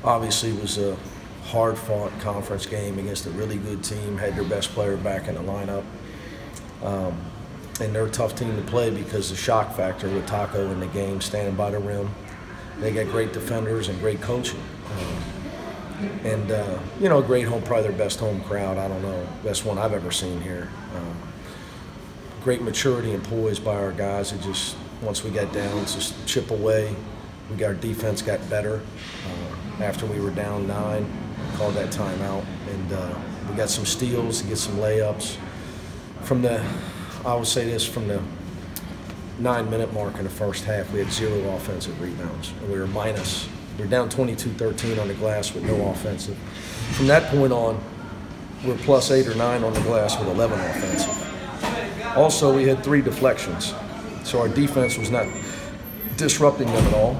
Obviously, it was a hard-fought conference game against a really good team, had their best player back in the lineup. And they're a tough team to play because the shock factor with Taco in the game, standing by the rim. They got great defenders and great coaching. You know, great home, probably their best home crowd, I don't know, best one I've ever seen here. Great maturity and poise by our guys. It just, once we got down, just chip away. Our defense got better after we were down 9, called that timeout. And we got some steals, get some layups. I would say this, from the 9-minute mark in the first half, we had 0 offensive rebounds. And we were down 22-13 on the glass with no offensive. From that point on, we're plus 8 or 9 on the glass with 11 offensive. Also, we had 3 deflections. So our defense was not disrupting them at all.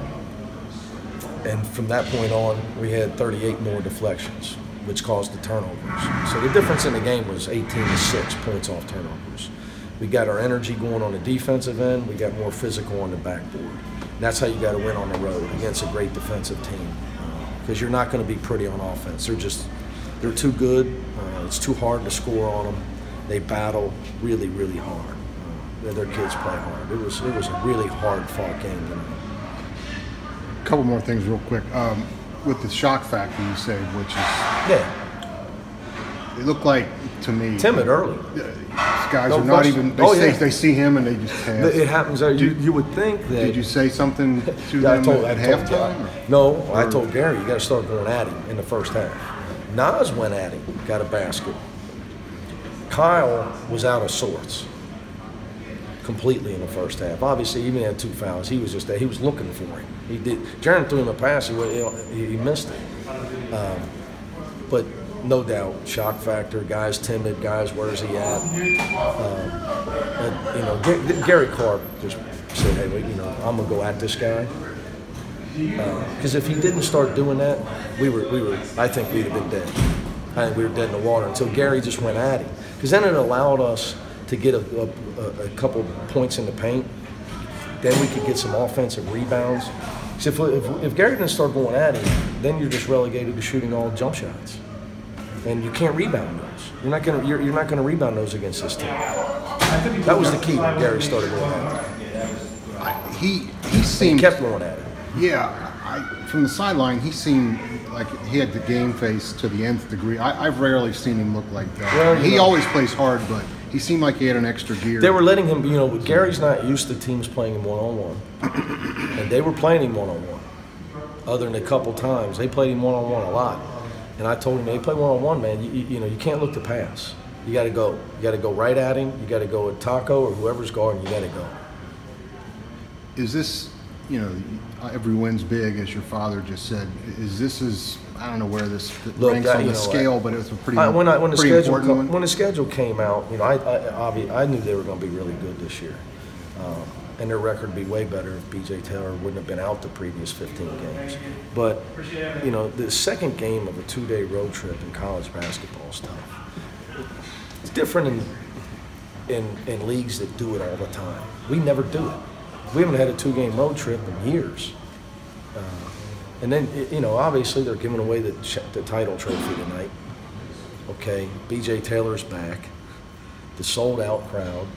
And from that point on, we had 38 more deflections, which caused the turnovers. So the difference in the game was 18-6 points off turnovers. We got our energy going on the defensive end. We got more physical on the backboard. And that's how you got to win on the road against a great defensive team, because you're not going to be pretty on offense. They're too good. It's too hard to score on them. They battle really, really hard. Their kids play hard. It was a really hard-fought game tonight. A couple more things real quick. With the shock factor you say, which is, it looked like to me timid early. These guys are not even. They see him and they just pass. It happens. You would think that. Did you say something to them at halftime? No, I told Gary, you got to start going at him in the first half. Nas went at him, got a basket. Kyle was out of sorts completely in the first half. Obviously, even had 2 fouls. He was just there. He was looking for him. He did. Jaron threw him a pass. He missed it. But no doubt, shock factor. Guys timid. Guys, where is he at? And, you know, Gary Clark just said, "Hey, you know, I'm gonna go at this guy." Because if he didn't start doing that, I think we'd have been dead. I think we were dead in the water until Gary just went at him. Because then it allowed us to get a couple points in the paint. Then we could get some offensive rebounds. If Gary didn't start going at him, then you're just relegated to shooting all jump shots, and you can't rebound those. You're not gonna rebound those against this team. That was the key when Gary started going at him. He seemed, he kept going at it. Yeah, from the sideline, he seemed like he had the game face to the nth degree. I've rarely seen him look like that. Well, he always plays hard, but he seemed like he had an extra gear. They were letting him, you know, Gary's not used to teams playing him one-on-one. And they were playing him one-on-one. Other than a couple times, they played him one-on-one a lot. And I told him, they play one-on-one, man, you know, you can't look to pass. You got to go. You got to go right at him. You got to go at Taco or whoever's guarding, you got to go. Is this, you know, every win's big, as your father just said. I don't know where this ranks on the scale, but it was a pretty important one. When the schedule came out, you know, I knew they were going to be really good this year. And their record would be way better if B.J. Taylor wouldn't have been out the previous 15 games. But, you know, the second game of a 2-day road trip in college basketball is tough. It's different in leagues that do it all the time. We never do it. We haven't had a 2-game road trip in years. And then, you know, obviously they're giving away the title trophy tonight. Okay, B.J. Taylor's back. The sold-out crowd.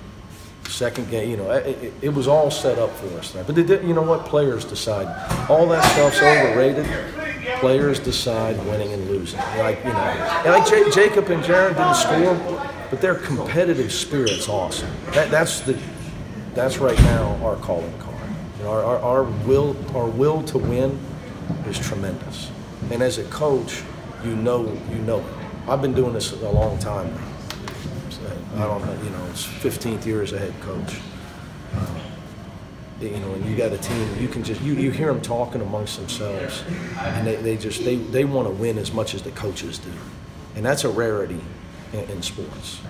Second game, you know, it was all set up for us tonight. But you know what? Players decide. All that stuff's overrated. Players decide winning and losing. Like, you know, like Jacob and Jaron didn't score, but their competitive spirit's awesome. That's right now our calling card. You know, our will to win is tremendous. And as a coach, you know it. I've been doing this a long time now. I don't know, you know, it's 15th year as a head coach. You know, and you got a team, you can just, you hear them talking amongst themselves, and they want to win as much as the coaches do. And that's a rarity in sports.